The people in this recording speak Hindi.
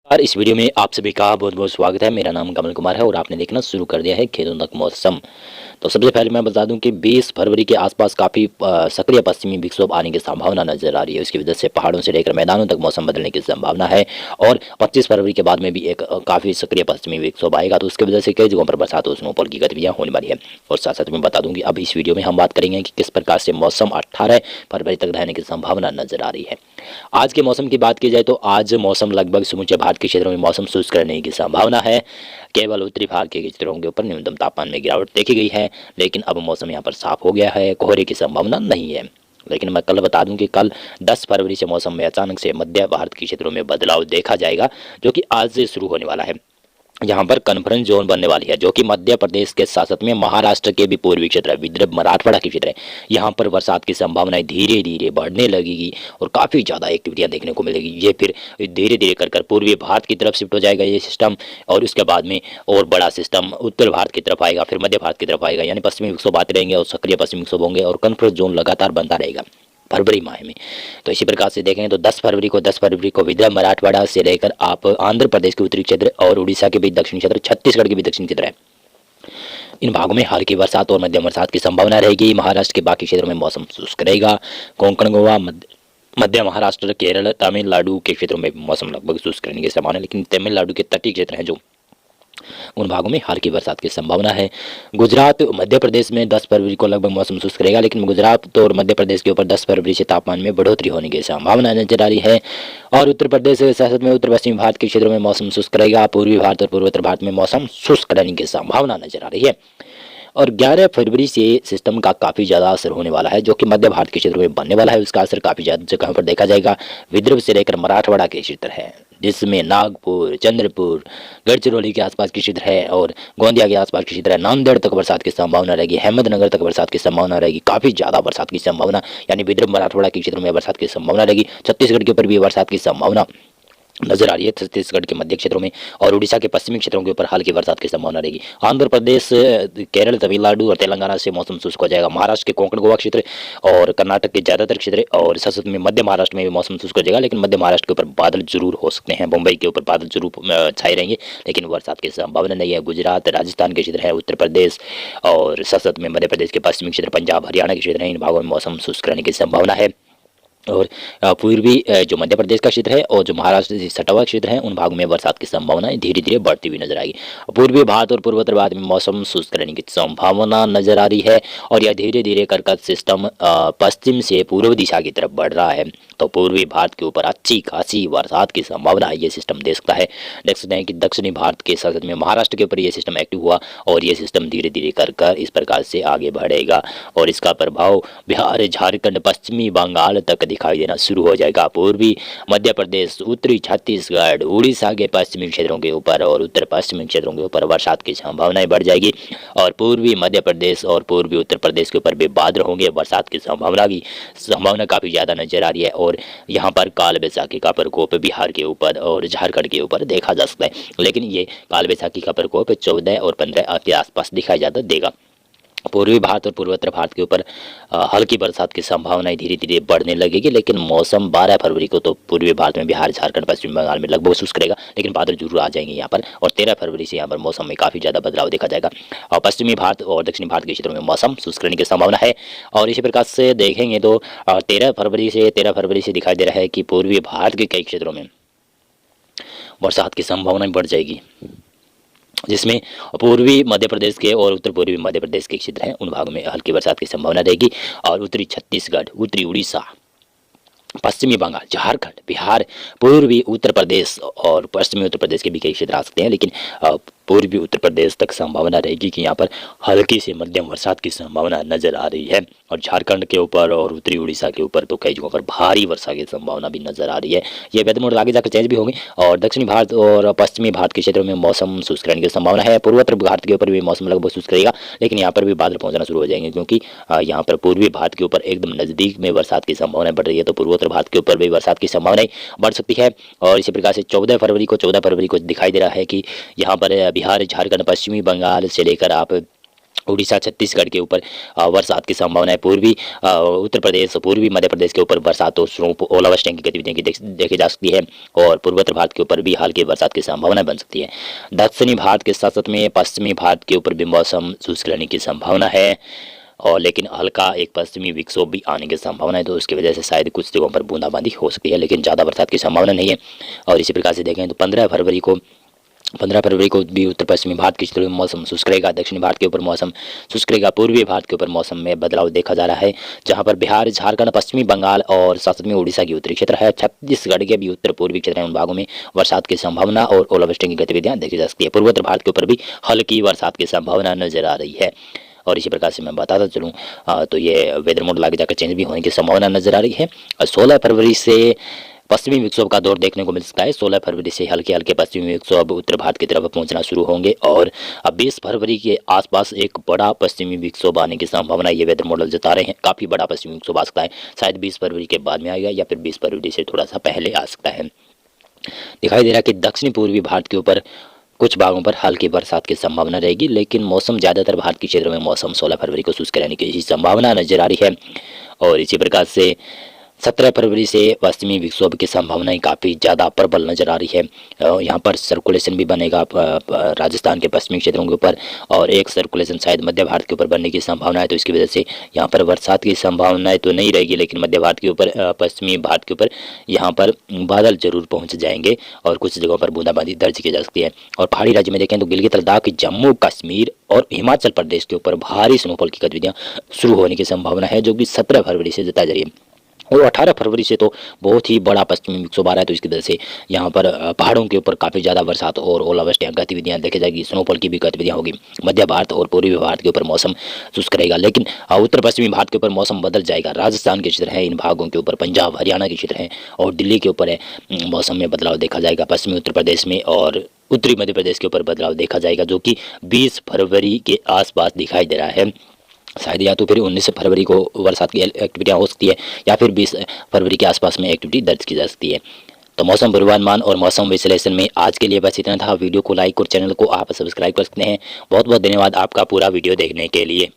और इस वीडियो में आप सभी का बहुत बहुत स्वागत है। मेरा नाम कमल कुमार है और आपने देखना शुरू कर दिया है खेतों तक मौसम। तो सबसे पहले मैं बता दूं कि 20 फरवरी के आसपास काफ़ी सक्रिय पश्चिमी विक्षोभ आने की संभावना नजर आ रही है। इसकी वजह से पहाड़ों से लेकर मैदानों तक मौसम बदलने की संभावना है। और 25 फरवरी के बाद में भी एक काफ़ी सक्रिय पश्चिमी विक्षोभ आएगा, तो उसकी वजह से कई जगहों पर बरसात और स्नोफॉल की गतिविधियाँ होने वाली है। और साथ साथ मैं बता दूँ कि अब इस वीडियो में हम बात करेंगे कि किस प्रकार से मौसम 18 फरवरी तक रहने की संभावना नजर आ रही है। आज के मौसम की बात की जाए तो आज मौसम लगभग समूचे भारत के क्षेत्रों में मौसम शुष्क रहने की संभावना है। केवल उत्तरी भारत के क्षेत्रों के ऊपर न्यूनतम तापमान में गिरावट देखी गई है, लेकिन अब मौसम यहाँ पर साफ हो गया है, कोहरे की संभावना नहीं है। लेकिन मैं कल बता दूं कि कल 10 फरवरी से मौसम में अचानक से मध्य भारत के क्षेत्रों में बदलाव देखा जाएगा, जो कि आज से शुरू होने वाला है। यहाँ पर कन्फ्रेंस जोन बनने वाली है, जो कि मध्य प्रदेश के साथ साथ में महाराष्ट्र के भी पूर्वी क्षेत्र है, विदर्भ मराठवाड़ा के क्षेत्र है। यहाँ पर बरसात की संभावनाएं धीरे धीरे बढ़ने लगेगी और काफ़ी ज़्यादा एक्टिविटियाँ देखने को मिलेगी। ये फिर धीरे धीरे कर पूर्वी भारत की तरफ शिफ्ट हो जाएगा ये सिस्टम, और उसके बाद में और बड़ा सिस्टम उत्तर भारत की तरफ आएगा, फिर मध्य भारत की तरफ आएगा। यानी पश्चिमी विक्षोभ आते रहेंगे और सक्रिय पश्चिमी विक्षोभ होंगे और कन्फ्रेंस जोन लगातार बनता रहेगा फरवरी माह में। तो इसी प्रकार से देखेंगे तो 10 फरवरी को विदर्भ मराठवाड़ा से लेकर आप आंध्र प्रदेश के उत्तरी क्षेत्र और उड़ीसा के भी दक्षिणी क्षेत्र, छत्तीसगढ़ के भी दक्षिणी क्षेत्र है, इन भागों में हल्की बरसात और मध्यम बरसात की संभावना रहेगी। महाराष्ट्र के बाकी क्षेत्रों में मौसम शुष्क रहेगा। कोंकण, गोवा, मध्य महाराष्ट्र, केरल, तमिलनाडु के क्षेत्रों में मौसम लगभग शुष्क रहने की संभावना है, लेकिन तमिलनाडु के तटीय क्षेत्र हैं जो उन भागों में हल्की बरसात की संभावना है। गुजरात, मध्य प्रदेश में 10 फरवरी को लगभग मौसम शुष्क रहेगा, लेकिन गुजरात और मध्य प्रदेश के ऊपर 10 फरवरी से तापमान में बढ़ोतरी होने की संभावना नजर आ रही है। और उत्तर प्रदेश के साथ में उत्तर पश्चिमी भारत के क्षेत्रों में मौसम शुष्क रहेगा। पूर्वी भारत और पूर्वोत्तर भारत में मौसम शुष्क रहने की संभावना नजर आ रही है। और 11 फरवरी से सिस्टम का काफ़ी ज़्यादा असर होने वाला है, जो कि मध्य भारत के क्षेत्रों में बनने वाला है। उसका असर काफ़ी ज़्यादा जगहों पर देखा जाएगा। विदर्भ से लेकर मराठवाड़ा के क्षेत्र है, जिसमें नागपुर, चंद्रपुर, गढ़चिरौली के आसपास के क्षेत्र है और गोंदिया के आसपास के क्षेत्र है। नांदेड़ तक बरसात की संभावना रहेगी, अहमदनगर तक बरसात की संभावना रहेगी, काफ़ी ज़्यादा बरसात की संभावना। यानी विदर्भ मराठवाड़ा के क्षेत्रों में बरसात की संभावना रहेगी। छत्तीसगढ़ के ऊपर भी बरसात की संभावना नजर आ रही है, छत्तीसगढ़ के मध्य क्षेत्रों में, और उड़ीसा के पश्चिमी क्षेत्रों के ऊपर हल्की बरसात की संभावना रहेगी। आंध्र प्रदेश, केरल, तमिलनाडु और तेलंगाना से मौसम शुष्क हो जाएगा। महाराष्ट्र के कोंकण, गोवा क्षेत्र और कर्नाटक के ज़्यादातर क्षेत्र और सतत में मध्य महाराष्ट्र में भी मौसम शुष्क हो जाएगा, लेकिन मध्य महाराष्ट्र के ऊपर बादल जरूर हो सकते हैं। मुंबई के ऊपर बादल जरूर छाए रहेंगे, लेकिन बरसात की संभावना नहीं है। गुजरात, राजस्थान के क्षेत्र है, उत्तर प्रदेश और सतत में मध्य प्रदेश के पश्चिमी क्षेत्र, पंजाब, हरियाणा के क्षेत्र हैं, इन भागों में मौसम शुष्क रहने की संभावना है। और पूर्वी जो मध्य प्रदेश का क्षेत्र है और जो महाराष्ट्र से सटा हुआ क्षेत्र है, उन भागों में बरसात की संभावना धीरे धीरे बढ़ती हुई नजर आएगी। पूर्वी भारत और पूर्वोत्तर भारत में मौसम शुष्क रहने की संभावना नजर आ रही है। और यह धीरे धीरे कर सिस्टम पश्चिम से पूर्व दिशा की तरफ बढ़ रहा है, तो पूर्वी भारत के ऊपर अच्छी खासी बरसात की संभावना ये सिस्टम दे सकता है। देख सकते हैं कि दक्षिणी भारत के साथ में महाराष्ट्र के ऊपर ये सिस्टम एक्टिव हुआ और ये सिस्टम धीरे धीरे कर इस प्रकार से आगे बढ़ेगा और इसका प्रभाव बिहार, झारखंड, पश्चिमी बंगाल तक दिखाई देना शुरू हो जाएगा। पूर्वी मध्य प्रदेश, उत्तरी छत्तीसगढ़, उड़ीसा के पश्चिमी क्षेत्रों के ऊपर और उत्तर पश्चिमी क्षेत्रों के ऊपर बरसात की संभावनाएं बढ़ जाएगी। और पूर्वी मध्य प्रदेश और पूर्वी उत्तर प्रदेश के ऊपर भी बादल होंगे। बरसात की संभावना काफ़ी ज़्यादा नजर आ रही है। और यहाँ पर काल बैसाखी का प्रकोप बिहार के ऊपर और झारखंड के ऊपर देखा जा सकता है, लेकिन ये काल बैसाखी का प्रकोप 14 और 15 के आसपास दिखाई जाता देगा। पूर्वी भारत और पूर्वोत्तर भारत के ऊपर हल्की बरसात की संभावनाएं धीरे धीरे बढ़ने लगेगी, लेकिन मौसम 12 फरवरी को तो पूर्वी भारत में, बिहार, झारखंड, पश्चिम बंगाल में लगभग शुष्क रहेगा, लेकिन बादल जरूर आ जाएंगे यहाँ पर। और 13 फरवरी से यहाँ पर मौसम में काफ़ी ज़्यादा बदलाव देखा जाएगा और पश्चिमी भारत और दक्षिणी भारत के क्षेत्रों में मौसम शुष्क रहने की संभावना है। और इसी प्रकार से देखेंगे तो 13 फरवरी से दिखाई दे रहा है कि पूर्वी भारत के कई क्षेत्रों में बरसात की संभावनाएं बढ़ जाएगी, जिसमें पूर्वी मध्य प्रदेश के और उत्तर पूर्वी मध्य प्रदेश के क्षेत्र हैं, उन भागों में हल्की बरसात की संभावना रहेगी। और उत्तरी छत्तीसगढ़, उत्तरी उड़ीसा, पश्चिमी बंगाल, झारखंड, बिहार, पूर्वी उत्तर प्रदेश और पश्चिमी उत्तर प्रदेश के भी कई क्षेत्र आ सकते हैं, लेकिन पूर्वी उत्तर प्रदेश तक संभावना रहेगी कि यहाँ पर हल्की से मध्यम बरसात की संभावना नजर आ रही है। और झारखंड के ऊपर और उत्तरी उड़ीसा के ऊपर तो कई जगहों पर भारी वर्षा की संभावना भी नजर आ रही है। ये वेदर मॉडल आगे जाकर चेंज भी होंगे। और दक्षिणी भारत और पश्चिमी भारत के क्षेत्रों में मौसम शुष्क रहने की संभावना है। पूर्वोत्तर भारत के ऊपर भी मौसम लगभग शुष्क रहेगा, लेकिन यहाँ पर भी बादल पहुंचना शुरू हो जाएंगे, क्योंकि यहाँ पर पूर्वी भारत के ऊपर एकदम नजदीक में बरसात की संभावना बढ़ रही है, तो पूर्वोत्तर भारत के ऊपर भी बरसात की संभावनाएं बढ़ सकती है। और इसी प्रकार से 14 फरवरी को दिखाई दे रहा है कि यहाँ पर बिहार, झारखंड, पश्चिमी बंगाल से लेकर आप उड़ीसा छत्तीसगढ़ के ऊपर बरसात की संभावना है। पूर्वी उत्तर प्रदेश, पूर्वी मध्य प्रदेश के ऊपर बरसात और ओलावृष्टि की गतिविधियां देखी जा सकती है और पूर्वोत्तर भारत के ऊपर भी हल्की बरसात की संभावना बन सकती है। दक्षिणी भारत के साथ साथ में पश्चिमी भारत के ऊपर भी मौसम शुष्क रहने की संभावना है और लेकिन हल्का एक पश्चिमी विक्षोभ भी आने की संभावना है, तो उसकी वजह से शायद कुछ जगहों पर बूंदाबांदी हो सकती है, लेकिन ज़्यादा बरसात की संभावना नहीं है। और इसी प्रकार से देखें तो 15 फरवरी को भी उत्तर पश्चिमी भारत के क्षेत्रों में मौसम शुष्क रहेगा, दक्षिणी भारत के ऊपर मौसम शुष्क रहेगा, पूर्वी भारत के ऊपर मौसम में बदलाव देखा जा रहा है, जहां पर बिहार, झारखंड, पश्चिमी बंगाल और साथ में उड़ीसा की उत्तरी क्षेत्र है, छत्तीसगढ़ के भी उत्तर पूर्वी क्षेत्र है, उन भागों में बरसात की संभावना और ओलावृष्टि की गतिविधियां देखी जा सकती है। पूर्वोत्तर भारत के ऊपर भी हल्की बरसात की संभावना नजर आ रही है। और इसी प्रकार से मैं बताता चलूँ तो ये वेदर मॉडल आगे जाकर चेंज भी होने की संभावना नजर आ रही है। 16 फरवरी से पश्चिमी विक्षोभ का दौर देखने को मिल सकता है। 16 फरवरी से हल्के हल्के पश्चिमी विक्षोभ उत्तर भारत की तरफ पहुंचना शुरू होंगे और अब 20 फरवरी के आसपास एक बड़ा पश्चिमी विक्षोभ आने की संभावना ये वेदर मॉडल जता रहे हैं। काफ़ी बड़ा पश्चिमी विक्षोभ आ सकता है, शायद 20 फरवरी के बाद में आएगा या फिर 20 फरवरी से थोड़ा सा पहले आ सकता है। दिखाई दे रहा है कि दक्षिणी पूर्वी भारत के ऊपर कुछ भागों पर हल्की बरसात की संभावना रहेगी, लेकिन मौसम ज़्यादातर भारत के क्षेत्रों में मौसम 16 फरवरी को शुष्क रहने की संभावना नजर आ रही है। और इसी प्रकार से 17 फरवरी से पश्चिमी विक्षोभ की संभावनाएं काफ़ी ज़्यादा प्रबल नजर आ रही है। यहाँ पर सर्कुलेशन भी बनेगा राजस्थान के पश्चिमी क्षेत्रों के ऊपर और एक सर्कुलेशन शायद मध्य भारत के ऊपर बनने की संभावना है, तो इसकी वजह से यहाँ पर बरसात की संभावनाएं तो नहीं रहेगी, लेकिन मध्य भारत के ऊपर, पश्चिमी भारत के ऊपर यहाँ पर बादल जरूर पहुँच जाएंगे और कुछ जगहों पर बूंदाबांदी दर्ज की जा सकती है। और पहाड़ी राज्य में देखें तो गिलगित लद्दाख, जम्मू कश्मीर और हिमाचल प्रदेश के ऊपर भारी स्नोफॉल की गतिविधियाँ शुरू होने की संभावना है, जो कि 17 फरवरी से जताई जा रही है। और 18 फरवरी से तो बहुत ही बड़ा पश्चिमी विक्षोभ आ रहा है, तो इसकी वजह से यहाँ पर पहाड़ों के ऊपर काफ़ी ज़्यादा बरसात और ओलावृष्टि गतिविधियाँ देखी जाएगी, स्नोफॉल की भी गतिविधियाँ होगी। मध्य भारत और पूर्वी भारत के ऊपर मौसम शुष्क रहेगा, लेकिन उत्तर पश्चिमी भारत के ऊपर मौसम बदल जाएगा। राजस्थान के क्षेत्र है, इन भागों के ऊपर पंजाब, हरियाणा के क्षेत्र हैं और दिल्ली के ऊपर है, मौसम में बदलाव देखा जाएगा। पश्चिमी उत्तर प्रदेश में और उत्तरी मध्य प्रदेश के ऊपर बदलाव देखा जाएगा, जो कि 20 फरवरी के आसपास दिखाई दे रहा है। शायद या तो फिर 19 फरवरी को बरसात की एक्टिविटियाँ हो सकती है या फिर 20 फरवरी के आसपास में एक्टिविटी दर्ज की जा सकती है। तो मौसम पूर्वानुमान और मौसम विश्लेषण में आज के लिए बस इतना था। वीडियो को लाइक और चैनल को आप सब्सक्राइब कर सकते हैं। बहुत बहुत धन्यवाद आपका पूरा वीडियो देखने के लिए।